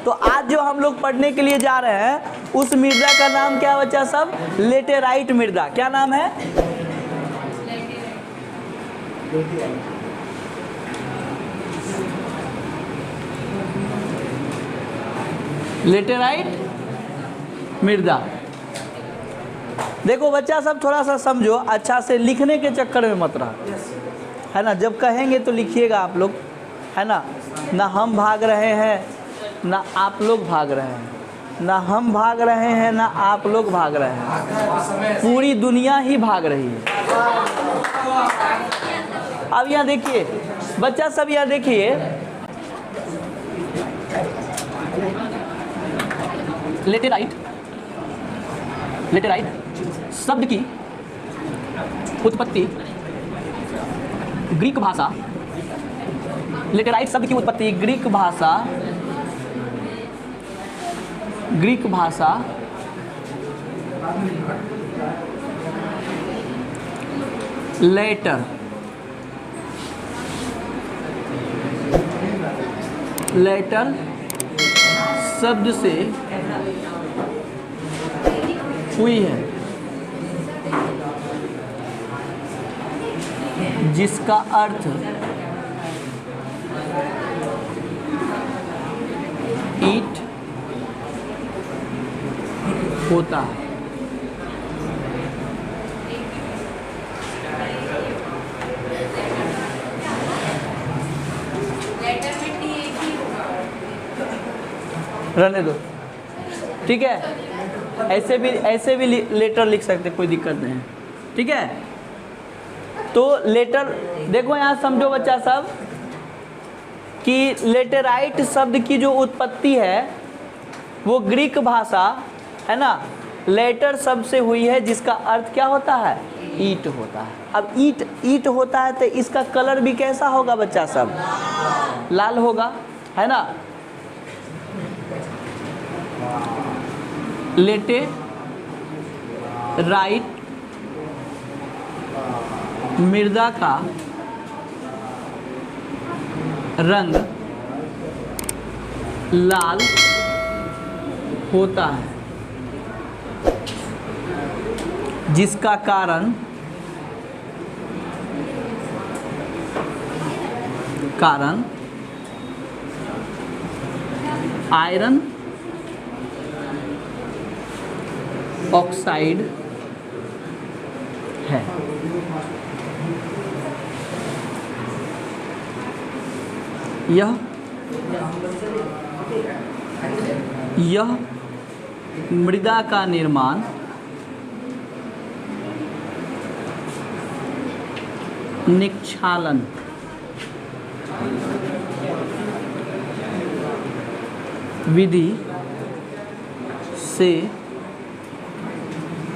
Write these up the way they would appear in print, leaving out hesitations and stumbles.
तो आज जो हम लोग पढ़ने के लिए जा रहे हैं उस मृदा का नाम क्या है बच्चा सब? लेटेराइट मृदा। क्या नाम है? लेटेराइट मृदा। देखो बच्चा सब थोड़ा सा समझो, अच्छा से लिखने के चक्कर में मत रहो, है ना। जब कहेंगे तो लिखिएगा आप लोग, है ना। ना हम भाग रहे हैं ना आप लोग भाग रहे हैं, ना हम भाग रहे हैं ना आप लोग भाग रहे हैं, पूरी दुनिया ही भाग रही है। अब यहाँ देखिए बच्चा सब, यहाँ देखिए लेटेराइट शब्द की उत्पत्ति ग्रीक भाषा, लेटेराइट शब्द की उत्पत्ति ग्रीक भाषा लेटर शब्द से हुई है, जिसका अर्थ ईंट होता है। रहने दो, ठीक है। ऐसे भी लेटर लिख सकते, कोई दिक्कत नहीं है, ठीक है। तो लेटर देखो यहाँ समझो बच्चा सब कि लेटेराइट शब्द की जो उत्पत्ति है वो ग्रीक भाषा, है ना, लेटर शब्द से हुई है, जिसका अर्थ क्या होता है? ईंट होता है। अब ईंट होता है तो इसका कलर भी कैसा होगा बच्चा सब? लाल होगा, है ना। लेटेराइट मृदा का रंग लाल होता है, जिसका कारण आयरन ऑक्साइड है। यह मृदा का निर्माण निक्षालन विधि से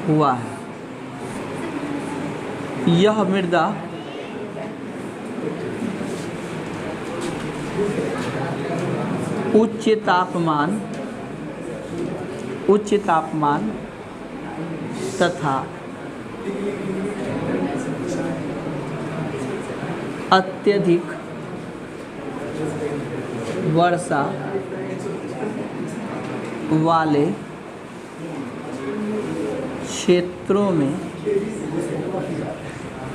हुआ है। यह मृदा उच्च तापमान तथा अत्यधिक वर्षा वाले क्षेत्रों में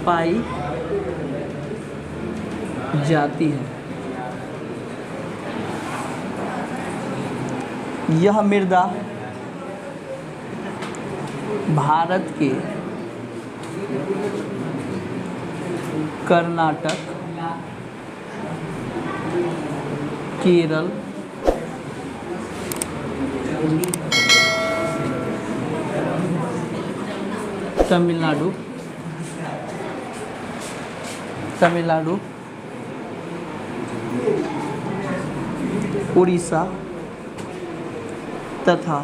पाई जाती है। यह मृदा भारत के कर्नाटक, केरल, तमिलनाडु, उड़ीसा तथा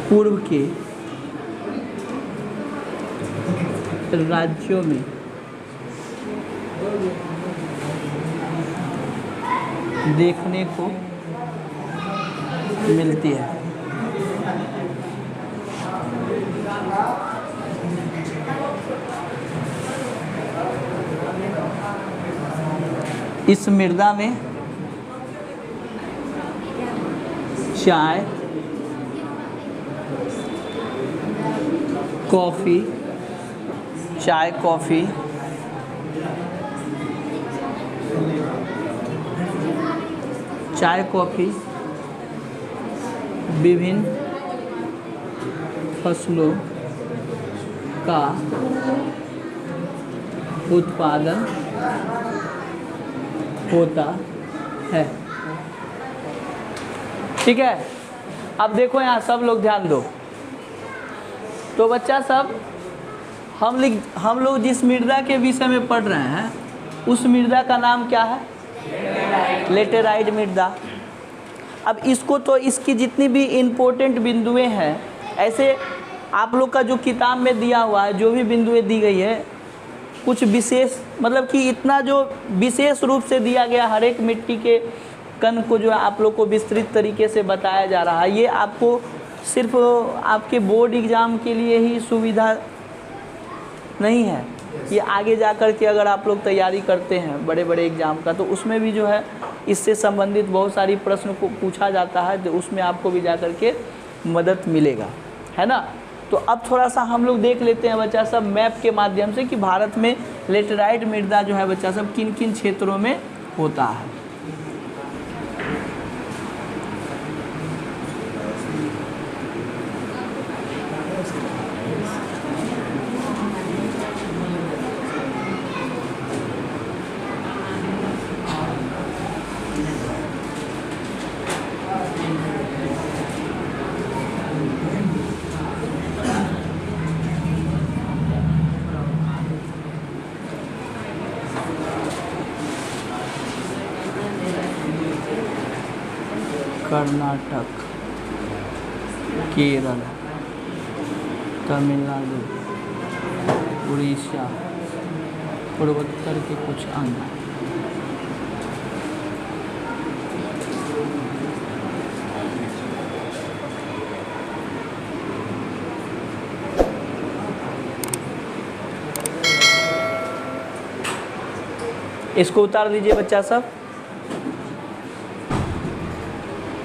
पूर्व के राज्यों में देखने को मिलती है। इस मृदा में चाय, कॉफ़ी, चाय कॉफ़ी, चाय कॉफ़ी विभिन्न फसलों का उत्पादन होता है। ठीक है, अब देखो यहाँ सब लोग ध्यान दो। तो बच्चा सब हम लोग जिस मृदा के विषय में पढ़ रहे हैं उस मृदा का नाम क्या है? लेटेराइट मृदा। अब इसको तो इसकी जितनी भी इम्पोर्टेंट बिंदुएं हैं, ऐसे आप लोग का जो किताब में दिया हुआ है जो भी बिंदुएं दी गई है, कुछ विशेष मतलब कि इतना जो विशेष रूप से दिया गया हर एक मिट्टी के कण को जो है आप लोग को विस्तृत तरीके से बताया जा रहा है। ये आपको सिर्फ आपके बोर्ड एग्ज़ाम के लिए ही सुविधा नहीं है, ये आगे जा कर के अगर आप लोग तैयारी करते हैं बड़े बड़े एग्ज़ाम का तो उसमें भी जो है इससे संबंधित बहुत सारी प्रश्न को पूछा जाता है, तो उसमें आपको भी जा कर के मदद मिलेगा, है ना। तो अब थोड़ा सा हम लोग देख लेते हैं बच्चा सब मैप के माध्यम से कि भारत में लेटेराइट मृदा जो है बच्चा सब किन किन क्षेत्रों में होता है। कर्नाटक, केरल, तमिलनाडु, उड़ीसा, पूर्वोत्तर के कुछ अंग। इसको उतार दीजिए बच्चा सब।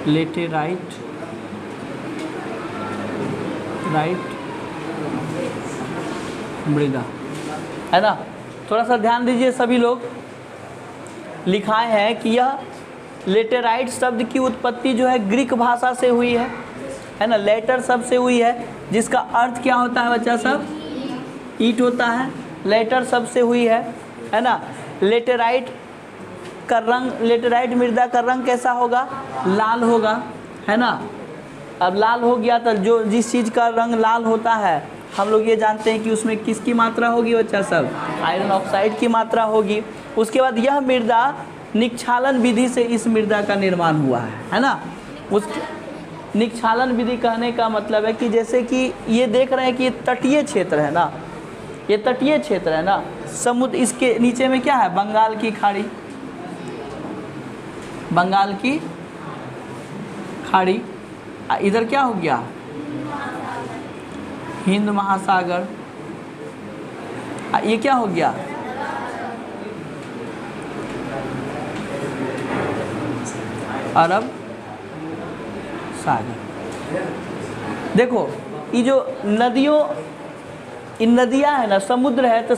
लेटेराइट मृदा, है ना। थोड़ा सा ध्यान दीजिए सभी लोग। लिखा है कि यह लेटेराइट शब्द की उत्पत्ति जो है ग्रीक भाषा से हुई है ना। लेटर शब्द से हुई है जिसका अर्थ क्या होता है बच्चा सब? ईट होता है। लेटर शब्द से हुई है ना। लेटेराइट का रंग, लेटेराइट मृदा का रंग कैसा होगा? लाल होगा, है ना। अब लाल हो गया तो जो जिस चीज़ का रंग लाल होता है हम लोग ये जानते हैं कि उसमें किसकी मात्रा होगी बच्चा सब? आयरन ऑक्साइड की मात्रा होगी। उसके बाद यह मृदा निक्षालन विधि से इस मृदा का निर्माण हुआ है ना। उस निक्षालन विधि कहने का मतलब है कि जैसे कि ये देख रहे हैं कि ये तटीय क्षेत्र है ना, ये तटीय क्षेत्र है ना। समुद्र, इसके नीचे में क्या है? बंगाल की खाड़ी, बंगाल की खाड़ी। इधर क्या हो गया? हिंद महासागर। ये क्या हो गया? अरब सागर। देखो ये जो नदियों, इन नदियां है ना, समुद्र है, तो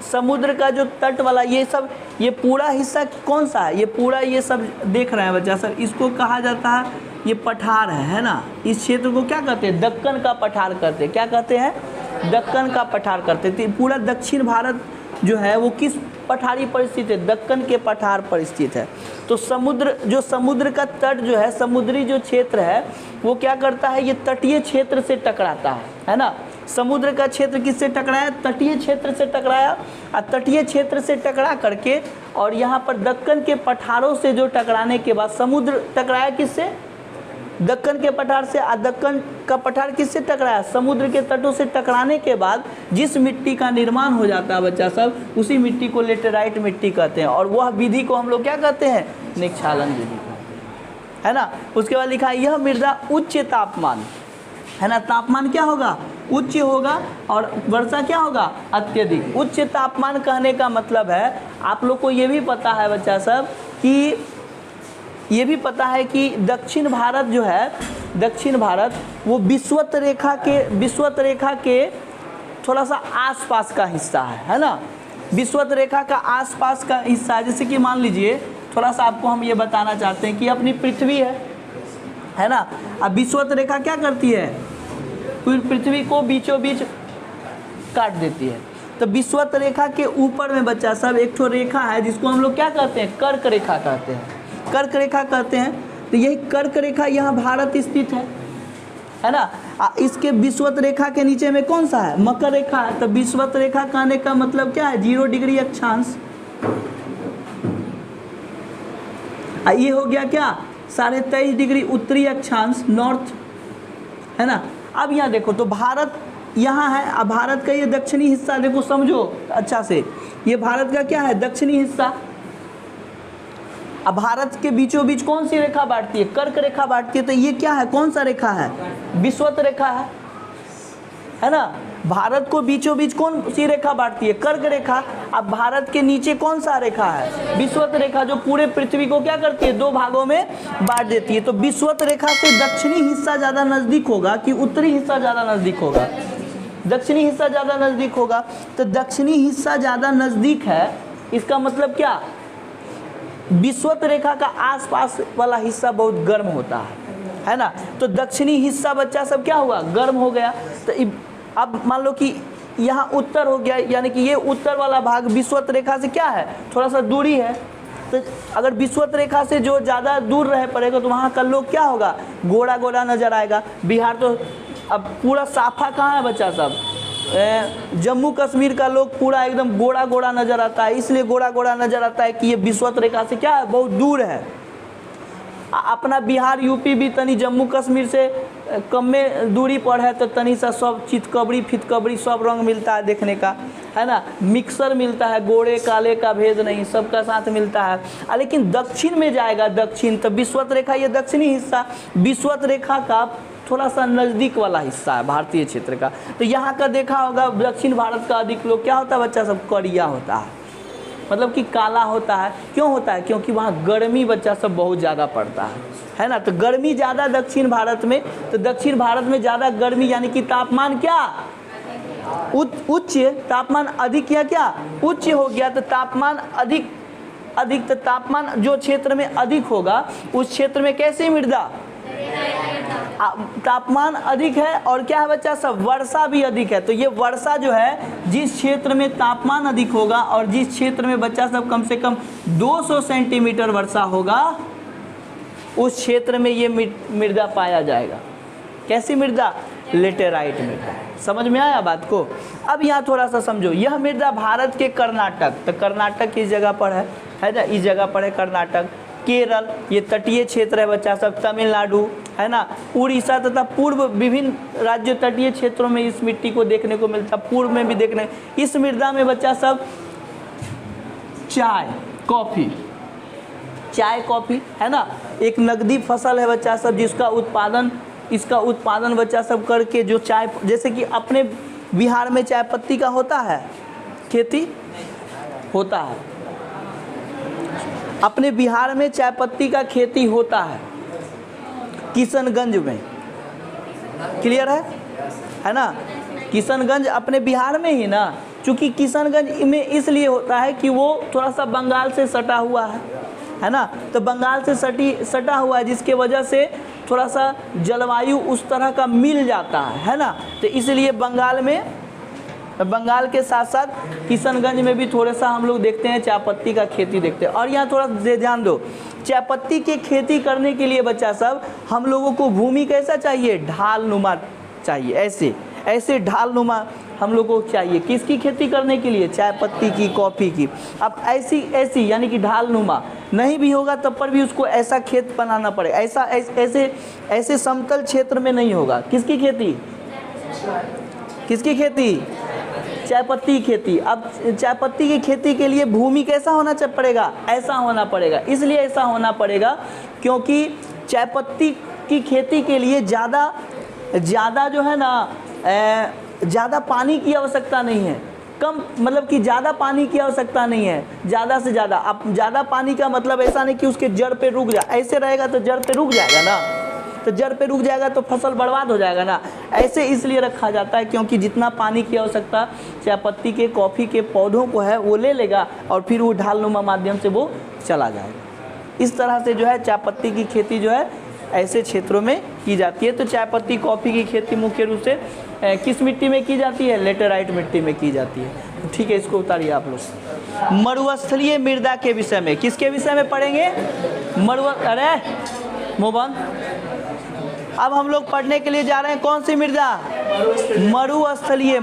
समुद्र का जो तट वाला ये सब, ये पूरा हिस्सा कौन सा है? ये पूरा ये सब देख रहे हैं बच्चा सर, इसको कहा जाता है, ये पठार है ना। इस क्षेत्र को क्या कहते हैं? दक्कन का पठार करते हैं। क्या कहते हैं? दक्कन का पठार करते हैं। पूरा दक्षिण भारत जो है वो किस पठारी परिस्थित है? दक्कन के पठार पर स्थित है। तो समुद्र, जो समुद्र का तट जो है, समुद्री जो क्षेत्र है वो क्या करता है? ये तटीय क्षेत्र से टकराता है ना। समुद्र का क्षेत्र किससे टकराया? तटीय क्षेत्र से टकराया। और तटीय क्षेत्र से टकरा करके और यहाँ पर दक्कन के पठारों से जो टकराने के बाद समुद्र टकराया किससे? दक्कन के पठार से। और दक्कन का पठार किससे टकराया? समुद्र के तटों से टकराने के बाद जिस मिट्टी का निर्माण हो जाता है बच्चा सब, उसी मिट्टी को लेटेराइट मिट्टी कहते हैं। और वह विधि को हम लोग क्या कहते हैं? निक्षालन विधि कहते हैं, है ना। उसके बाद लिखा है यह मृदा उच्च तापमान, है ना। तापमान क्या होगा? उच्च होगा। और वर्षा क्या होगा? अत्यधिक। उच्च तापमान कहने का मतलब है, आप लोग को ये भी पता है बच्चा सब कि ये भी पता है कि दक्षिण भारत जो है, दक्षिण भारत वो विषुवत रेखा के थोड़ा सा आसपास का हिस्सा है ना, विषुवत रेखा का आसपास का हिस्सा है। जैसे कि मान लीजिए थोड़ा सा आपको हम ये बताना चाहते हैं कि अपनी पृथ्वी है ना, अब विषुवत रेखा क्या करती है, पूरी पृथ्वी को बीचों बीच काट देती है। तो विषुवत रेखा के ऊपर में बच्चा सब एक ठो रेखा है जिसको हम लोग क्या कहते हैं, कर्क रेखा कहते हैं, कर्क रेखा कहते हैं। तो यही कर्क रेखा यहाँ भारत स्थित है ना। इसके विषुवत रेखा के नीचे में कौन सा है, मकर रेखा है। तो विषुवत रेखा कहने का मतलब क्या है, 0 डिग्री अक्षांश। ये हो गया क्या, 23.5 डिग्री उत्तरी अक्षांश नॉर्थ, है ना। अब यहाँ देखो तो भारत यहाँ है, अब भारत का ये दक्षिणी हिस्सा देखो, समझो अच्छा से, ये भारत का क्या है, दक्षिणी हिस्सा। अब भारत के बीचों बीच कौन सी रेखा बांटती है, कर्क रेखा बांटती है। तो ये क्या है, कौन सा रेखा है, विषुवत रेखा है ना। भारत को बीचों बीच कौन सी रेखा बांटती है, कर्क रेखा। अब भारत के नीचे कौन सा रेखा है, विषुवत रेखा, जो पूरे पृथ्वी को क्या करती है, 2 भागों में बांट देती है। तो विषुवत रेखा से दक्षिणी हिस्सा ज़्यादा नज़दीक होगा कि उत्तरी हिस्सा ज़्यादा नज़दीक होगा, दक्षिणी हिस्सा ज़्यादा नज़दीक होगा। तो दक्षिणी हिस्सा ज़्यादा नज़दीक है, इसका मतलब क्या, विषुवत रेखा का आसपास वाला हिस्सा बहुत गर्म होता है ना। तो दक्षिणी हिस्सा बच्चा सब क्या हुआ, गर्म हो गया। तो अब मान लो कि यहाँ उत्तर हो गया, यानी कि ये उत्तर वाला भाग विषुवत रेखा से क्या है, थोड़ा सा दूरी है। तो अगर विषुवत रेखा से जो ज़्यादा दूर रह पड़ेगा तो वहाँ का लोग क्या होगा, गोरा गोरा नज़र आएगा। बिहार तो अब पूरा साफा कहाँ है बच्चा सब, जम्मू कश्मीर का लोग पूरा एकदम गोरा गोरा नज़र आता है। इसलिए गोरा गोरा नज़र आता है कि ये विषुवत रेखा से क्या है, बहुत दूर है। अपना बिहार यूपी भी तनी जम्मू कश्मीर से कम में दूरी पर है। तो तनी सा सब चितकबरी फितकबरी सब रंग मिलता है देखने का, है ना, मिक्सर मिलता है, गोरे काले का भेद नहीं, सबका साथ मिलता है। लेकिन दक्षिण में जाएगा, दक्षिण तो विषुवत रेखा, ये दक्षिणी हिस्सा विषुवत रेखा का थोड़ा सा नज़दीक वाला हिस्सा है भारतीय क्षेत्र का। तो यहाँ का देखा होगा दक्षिण भारत का अधिक लोग क्या होता है बच्चा सब, करिया होता है, मतलब कि काला होता है। क्यों होता है, क्योंकि वहाँ गर्मी बच्चा सब बहुत ज़्यादा पड़ता है ना। तो गर्मी ज़्यादा दक्षिण भारत में, तो दक्षिण भारत में ज़्यादा गर्मी, यानी कि तापमान क्या उच्च, तापमान अधिक या क्या उच्च हो गया। तो तापमान अधिक तो तापमान जो क्षेत्र में अधिक होगा उस क्षेत्र में कैसी मृदा, तापमान अधिक है और क्या है बच्चा सब, वर्षा भी अधिक है। तो ये वर्षा जो है, जिस क्षेत्र में तापमान अधिक होगा और जिस क्षेत्र में बच्चा सब कम से कम 200 सेंटीमीटर वर्षा होगा, उस क्षेत्र में ये मृदा पाया जाएगा। कैसी मृदा, लेटेराइट मृदा। समझ में आया बात को। अब यहाँ थोड़ा सा समझो, यह मृदा भारत के कर्नाटक, तो कर्नाटक किस जगह पर है ना, इस जगह पर है कर्नाटक। केरल, ये तटीय क्षेत्र है बच्चा सब, तमिलनाडु, है ना, उड़ीसा तथा पूर्व विभिन्न राज्य तटीय क्षेत्रों में इस मिट्टी को देखने को मिलता, पूर्व में भी देखने। इस मृदा में बच्चा सब चाय कॉफ़ी है ना, एक नकदी फसल है बच्चा सब, जिसका उत्पादन, इसका उत्पादन बच्चा सब करके जो चाय, जैसे कि अपने बिहार में चाय पत्ती का होता है, खेती होता है, अपने बिहार में चाय पत्ती का खेती होता है, किशनगंज में, क्लियर है ना। किशनगंज अपने बिहार में ही ना, चूँकि किशनगंज में इसलिए होता है कि वो थोड़ा सा बंगाल से सटा हुआ है ना। तो बंगाल से सटा हुआ है, जिसके वजह से थोड़ा सा जलवायु उस तरह का मिल जाता है ना। तो इसलिए बंगाल के साथ साथ किशनगंज में भी थोड़ा सा हम लोग देखते हैं चाय पत्ती का खेती देखते हैं। और यहाँ थोड़ा ध्यान दो, चाय पत्ती की खेती करने के लिए बच्चा सब हम लोगों को भूमि कैसा चाहिए, ढाल नुमा चाहिए, ऐसे ढाल नुमा हम लोग को चाहिए। किसकी खेती करने के लिए, चाय पत्ती की, कॉफ़ी की। अब ऐसी यानी कि ढाल नुमा नहीं भी होगा तब पर भी उसको ऐसा खेत बनाना पड़े, ऐसे समतल क्षेत्र में नहीं होगा। किसकी खेती, चाय पत्ती की खेती। अब चाय पत्ती की खेती के लिए भूमि कैसा होना पड़ेगा, ऐसा होना पड़ेगा। इसलिए ऐसा होना पड़ेगा क्योंकि चाय पत्ती की खेती के लिए ज़्यादा जो है ना, ज़्यादा पानी की आवश्यकता नहीं है। कम मतलब कि ज़्यादा पानी की आवश्यकता नहीं है, ज़्यादा से ज़्यादा। अब ज़्यादा पानी का मतलब ऐसा नहीं कि उसके जड़ पे रुक जाए, ऐसे रहेगा तो जड़ पे रुक जाएगा ना, तो जड़ पे रुक जाएगा तो फसल बर्बाद हो जाएगा ना। ऐसे इसलिए रखा जाता है क्योंकि जितना पानी की आवश्यकता चाय पत्ती के, कॉफ़ी के पौधों को है वो ले लेगा और फिर वो ढालनुमा माध्यम से वो चला जाएगा। इस तरह से जो है चाय पत्ती की खेती जो है ऐसे क्षेत्रों में की जाती है। तो चाय पत्ती कॉफ़ी की खेती मुख्य रूप से किस मिट्टी में की जाती है? लेटेराइट मिट्टी में की जाती है। तो ठीक है, इसको उतारिए आप लोग। मरुस्थलीय मृदा के विषय में, किसके विषय में पढ़ेंगे? अरे मुँह बंद। अब हम लोग पढ़ने के लिए जा रहे हैं कौन सी मृदा? मरुस्थलीय।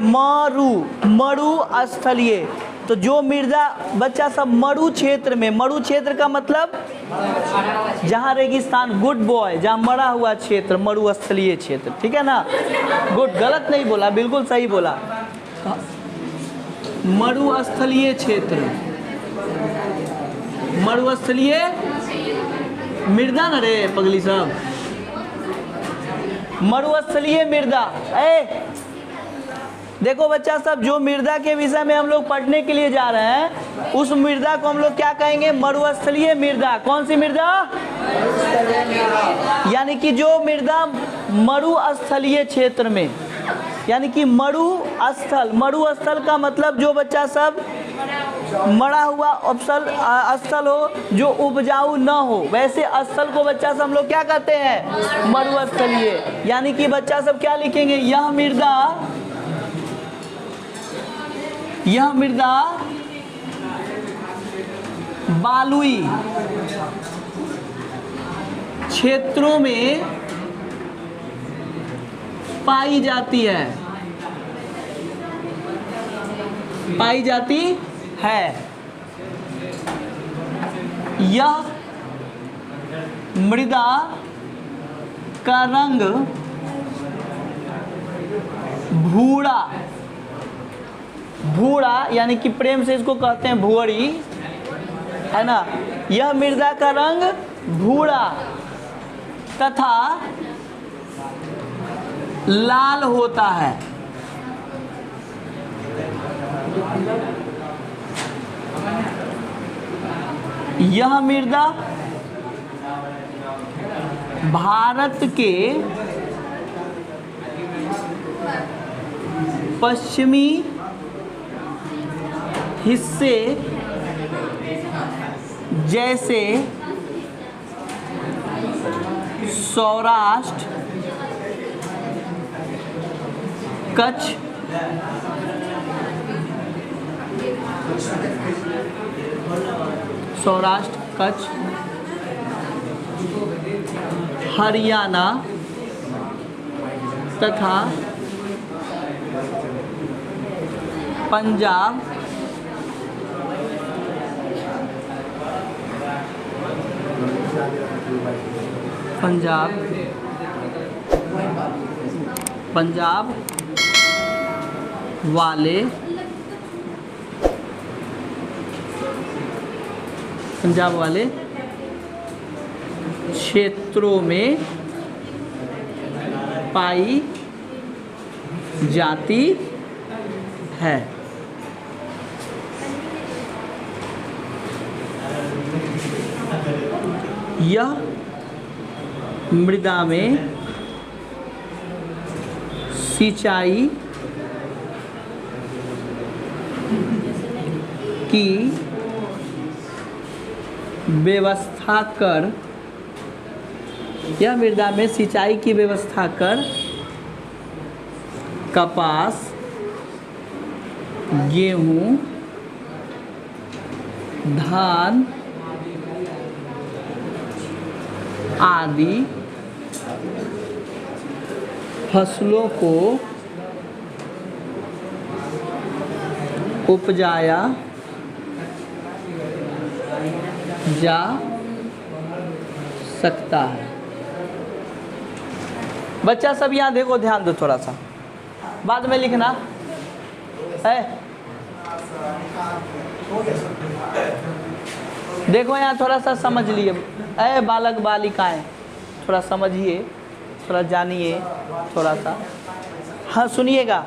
मरुस्थलीय। तो जो मृदा बच्चा सब मरु क्षेत्र में, मरु क्षेत्र का मतलब जहाँ रेगिस्तान, गुड बॉय, जहाँ मरा हुआ क्षेत्र, मरुस्थलीय क्षेत्र, ठीक है ना? गुड, गलत नहीं बोला, बिल्कुल सही बोला। मरुस्थलीय क्षेत्र, मरुस्थलीय मृदा न रे पगली सब, मरुस्थलीय मृदा। देखो बच्चा सब, जो मृदा के विषय में हम लोग पढ़ने के लिए जा रहे हैं उस मृदा को हम लोग क्या कहेंगे? मरुस्थलीय मृदा। कौन सी मृदा? यानी कि जो मृदा मरुस्थलीय क्षेत्र में, यानी कि मरुस्थल, मरुस्थल का मतलब जो बच्चा सब मरा हुआ स्थल हो, जो उपजाऊ न हो, वैसे स्थल को बच्चा सब हम लोग क्या कहते हैं? मरुस्थलीय। यानी कि बच्चा सब क्या लिखेंगे? यह मृदा बालुई क्षेत्रों में पाई जाती है, पाई जाती है। यह मृदा का रंग भूरा, भूरा यानी कि प्रेम से इसको कहते हैं भुअरी, है ना? यह मृदा का रंग भूरा तथा लाल होता है। यह मृदा भारत के पश्चिमी हिस्से जैसे सौराष्ट्र, कच्छ, सौराष्ट्र, कच्छ, हरियाणा तथा पंजाब पंजाब वाले क्षेत्रों में पाई जाती है। यह मृदा में सिंचाई की व्यवस्था कर, यह मृदा में सिंचाई की व्यवस्था कर कपास, गेहूं, धान आदि फसलों को उपजाया जा सकता है। बच्चा सब यहाँ देखो, ध्यान दो थोड़ा सा, बाद में लिखना है। देखो यहाँ थोड़ा सा समझ लिए, अरे बालक बालिकाएं थोड़ा समझिए, थोड़ा जानिए थोड़ा सा। हाँ सुनिएगा,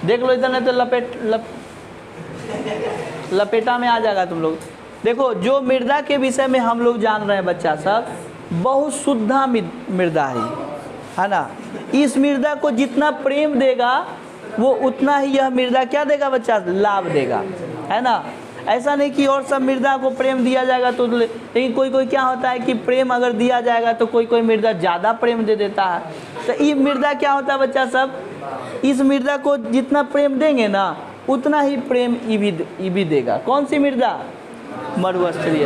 देख लो इधर, नहीं तो लपेटा में आ जाएगा तुम लोग। देखो जो मृदा के विषय में हम लोग जान रहे हैं बच्चा सब, बहुत शुद्धा मृदा है ना। इस मृदा को जितना प्रेम देगा वो उतना ही यह मृदा क्या देगा बच्चा, लाभ देगा, है ना। ऐसा नहीं कि और सब मृदा को प्रेम दिया जाएगा तो, लेकिन कोई कोई क्या होता है कि प्रेम अगर दिया जाएगा तो कोई कोई मृदा ज़्यादा प्रेम दे देता है। तो ये मृदा क्या होता है बच्चा सब, इस मृदा को जितना प्रेम देंगे ना उतना ही प्रेम ये भी देगा। कौन सी मृदा, मरुस्थलीय।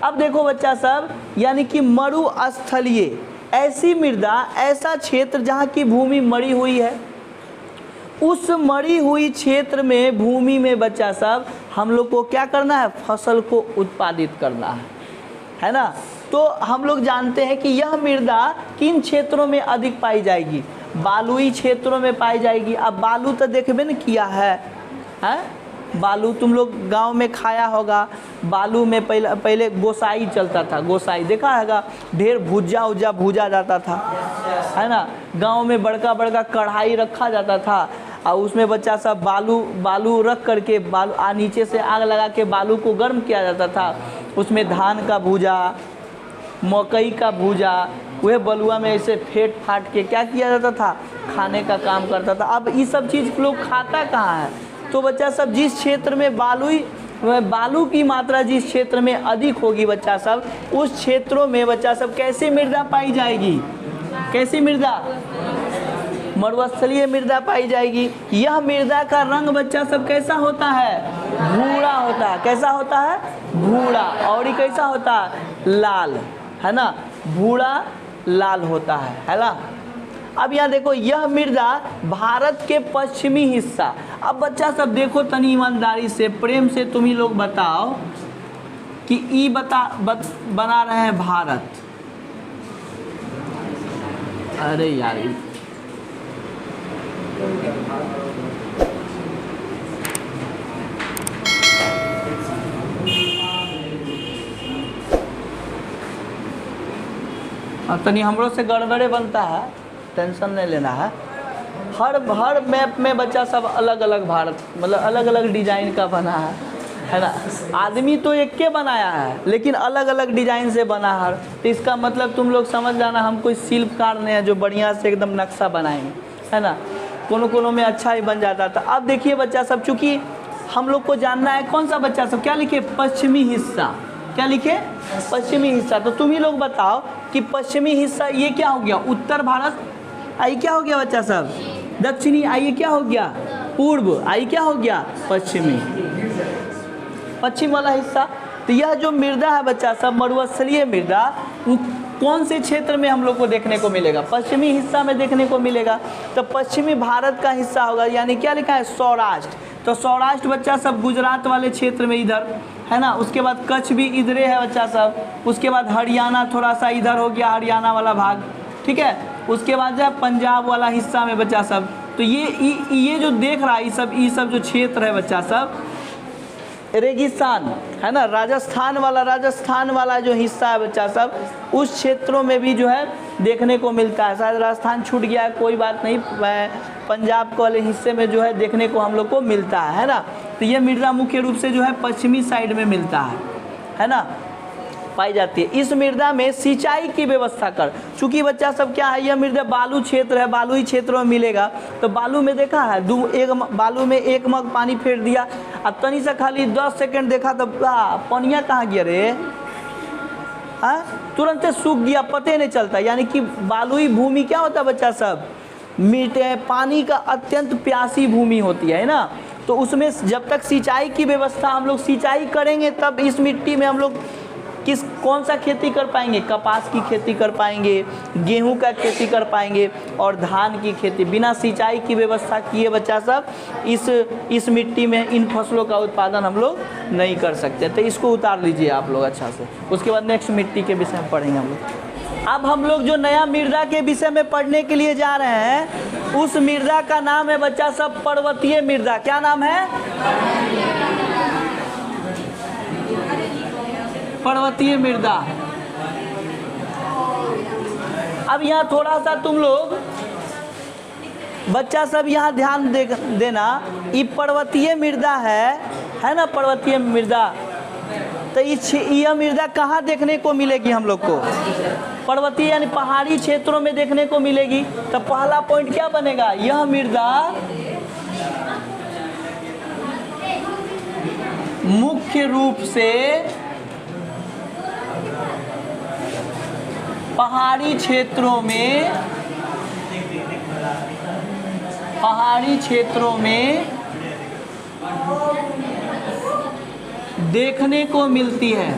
अब देखो बच्चा सब, यानी कि मरुस्थलीय ऐसी मृदा, ऐसा क्षेत्र जहाँ की भूमि मरी हुई है, उस मरी हुई क्षेत्र में भूमि में बच्चा सब हम लोग को क्या करना है, फसल को उत्पादित करना है ना। तो हम लोग जानते हैं कि यह मृदा किन क्षेत्रों में अधिक पाई जाएगी, बालुई क्षेत्रों में पाई जाएगी। अब बालू तो देखबे न किया है, बालू तुम लोग गांव में खाया होगा। बालू में पहले गोसाई चलता था, गोसाई देखा हैगा, ढेर भुजा भूजा जाता था, है ना। गांव में बड़का बड़का कढ़ाई रखा जाता था और उसमें बच्चा सब बालू रख करके नीचे से आग लगा के बालू को गर्म किया जाता था। उसमें धान का भूजा, मकई का भूजा, वह बलुआ में ऐसे फेंट फाट के क्या किया जाता था, खाने का काम करता था। अब ये सब चीज़ लोग खाता कहाँ है। तो बच्चा सब जिस क्षेत्र में बालू की मात्रा जिस क्षेत्र में अधिक होगी बच्चा सब, उस क्षेत्रों में बच्चा सब कैसी मृदा पाई जाएगी, कैसी मृदा, मरुस्थलीय मृदा पाई जाएगी। यह मृदा का रंग बच्चा सब कैसा होता है, भूरा होता है। कैसा होता है, भूरा। और ये कैसा होता है, लाल, है ना, भूरा लाल होता है ना। अब यहाँ देखो, यह मृदा भारत के पश्चिमी हिस्सा। अब बच्चा सब देखो तनी ईमानदारी से, प्रेम से तुम ही लोग बताओ कि ई बना रहे हैं भारत। अरे यार तनी हमरो से गड़बड़े बनता है, टेंशन नहीं लेना है। हर मैप में बच्चा सब अलग अलग भारत, मतलब अलग अलग डिजाइन का बना है ना। आदमी तो एक के बनाया है लेकिन अलग अलग डिजाइन से बना है। तो इसका मतलब तुम लोग समझ जाना, हम कोई शिल्पकार नहीं है जो बढ़िया से एकदम नक्शा बनाएंगे, है ना। कोनो में अच्छा ही बन जाता था। अब देखिए बच्चा सब, चूँकि हम लोग को जानना है कौन सा बच्चा सब, क्या लिखे, पश्चिमी हिस्सा। क्या लिखे, पश्चिमी हिस्सा। तो तुम ही लोग बताओ कि पश्चिमी हिस्सा ये क्या हो गया, उत्तर भारत। आई क्या हो गया बच्चा सब, दक्षिणी। आइए क्या हो गया, पूर्व। आई क्या हो गया, पश्चिमी, पश्चिम वाला हिस्सा। तो यह जो मृदा है बच्चा सब, मरुस्थलीय मृदा, कौन से क्षेत्र में हम लोग को देखने को मिलेगा, पश्चिमी हिस्सा में देखने को मिलेगा। तो पश्चिमी भारत का हिस्सा होगा, यानी क्या लिखा है, सौराष्ट्र। तो सौराष्ट्र बच्चा सब गुजरात वाले क्षेत्र में इधर, है ना। उसके बाद कच्छ भी इधरे है बच्चा सब। उसके बाद हरियाणा थोड़ा सा इधर हो गया, हरियाणा वाला भाग, ठीक है। उसके बाद जो पंजाब वाला हिस्सा में बच्चा सब। तो ये जो देख रहा है, ये सब जो क्षेत्र है बच्चा सब, रेगिस्तान, है ना, राजस्थान वाला जो हिस्सा है बच्चा सब, उस क्षेत्रों में भी जो है देखने को मिलता है। शायद राजस्थान छूट गया है, कोई बात नहीं, पंजाब वाले हिस्से में जो है देखने को हम लोग को मिलता है ना। तो ये मृदा मुख्य रूप से जो है पश्चिमी साइड में मिलता है ना, पाई जाती है। इस मृदा में सिंचाई की व्यवस्था कर, चूंकि बच्चा सब क्या है, यह मृदा बालू क्षेत्र है, बालुई क्षेत्रों में मिलेगा। तो बालू में देखा है, बालू में एक मग पानी फेर दिया, अब तनी सा खाली 10 सेकंड देखा तो पानिया कहाँ गया रे, हाँ, तुरंत सूख गया, पते नहीं चलता। यानी कि बालुई भूमि क्या होता है बच्चा सब, मीठे पानी का अत्यंत प्यासी भूमि होती है ना। तो उसमें जब तक सिंचाई की व्यवस्था, हम लोग सिंचाई करेंगे तब इस मिट्टी में हम लोग कौन सा खेती कर पाएंगे, कपास की खेती कर पाएंगे, गेहूं का खेती कर पाएंगे और धान की खेती। बिना सिंचाई की व्यवस्था किए बच्चा सब इस मिट्टी में इन फसलों का उत्पादन हम लोग नहीं कर सकते। तो इसको उतार लीजिए आप लोग अच्छा से। उसके बाद नेक्स्ट मिट्टी के विषय में पढ़ेंगे हम लोग। अब हम लोग जो नया मृदा के विषय में पढ़ने के लिए जा रहे हैं, उस मृदा का नाम है बच्चा सब पर्वतीय मृदा। क्या नाम है, पर्वतीय मृदा। अब यहाँ थोड़ा सा तुम लोग बच्चा सब यहाँ ध्यान देना, ये पर्वतीय मृदा है ना, पर्वतीय मृदा। तो यह मृदा कहाँ देखने को मिलेगी हम लोग को? पर्वतीय यानी पहाड़ी क्षेत्रों में देखने को मिलेगी। तो पहला पॉइंट क्या बनेगा? यह मृदा मुख्य रूप से पहाड़ी क्षेत्रों में देखने को मिलती है।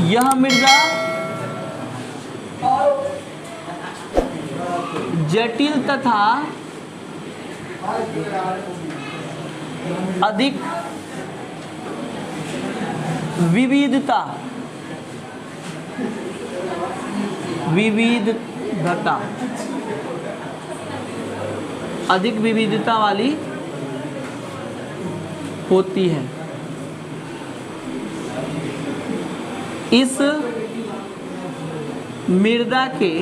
यह मृदा जटिल तथा अधिक विविधता अधिक विविधता वाली होती है। इस मृदा के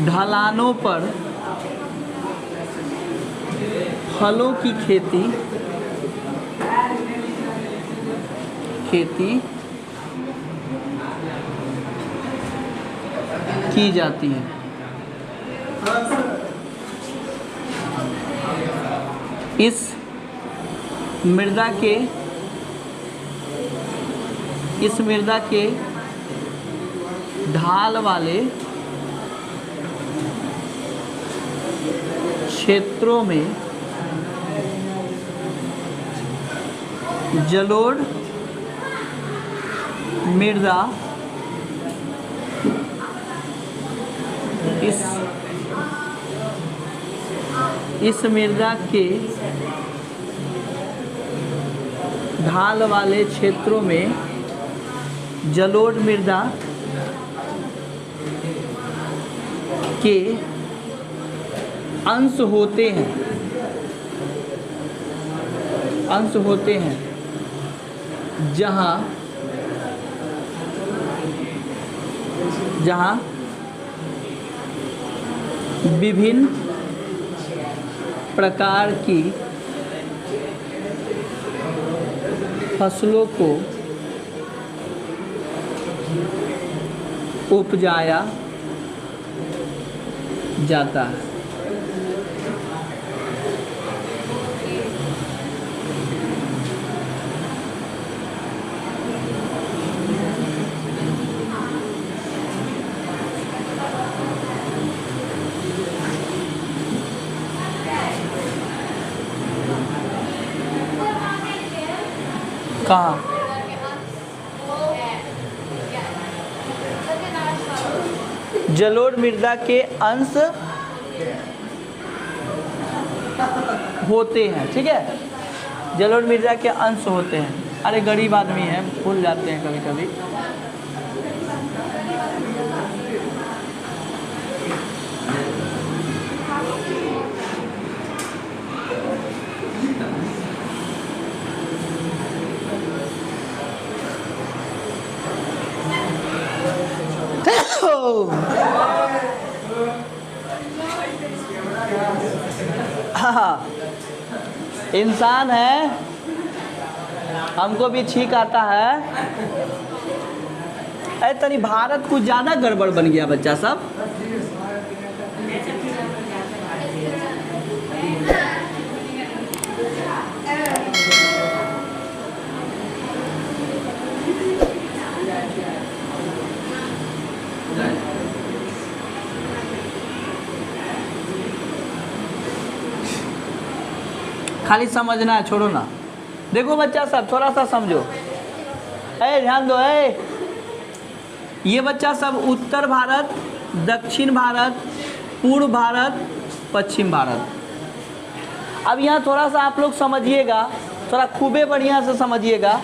ढलानों पर फलों की खेती की जाती है। इस मृदा के ढाल वाले क्षेत्रों में जलोढ़ मृदा इस मृदा के ढाल वाले क्षेत्रों में जलोढ़ मृदा के अंश होते हैं जहाँ विभिन्न प्रकार की फसलों को उपजाया जाता है। कहाँ? जलोढ़ मृदा के अंश होते हैं, ठीक है, जलोढ़ मृदा के अंश होते हैं। अरे गरीब आदमी है, भूल जाते हैं कभी कभी। इंसान है, हमको भी छींक आता है। अरे तनी भारत कुछ ज़्यादा गड़बड़ बन गया बच्चा सब। खाली समझना है, छोड़ो ना। देखो बच्चा सब थोड़ा सा समझो, ध्यान दो। ये बच्चा सब उत्तर भारत, दक्षिण भारत, पूर्व भारत, पश्चिम भारत। अब यहाँ थोड़ा सा आप लोग समझिएगा, थोड़ा खूबे बढ़िया से समझिएगा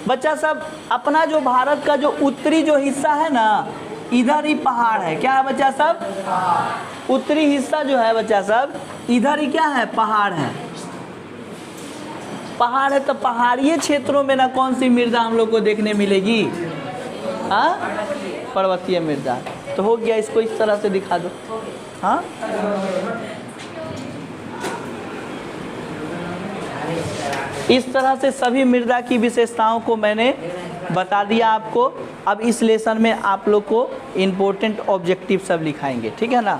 बच्चा सब। अपना जो भारत का जो उत्तरी जो हिस्सा है ना, इधर ही पहाड़ है। क्या है बच्चा सब? उत्तरी हिस्सा जो है बच्चा सब, इधर ही क्या है? पहाड़ है। पहाड़ है तो पहाड़िए क्षेत्रों में ना कौन सी मृदा हम लोग को देखने मिलेगी? हाँ, पर्वतीय मृदा। तो हो गया, इसको इस तरह से दिखा दो। हाँ, इस तरह से सभी मृदा की विशेषताओं को मैंने बता दिया आपको। अब इस लेसन में आप लोग को इम्पोर्टेंट ऑब्जेक्टिव सब लिखाएंगे, ठीक है ना?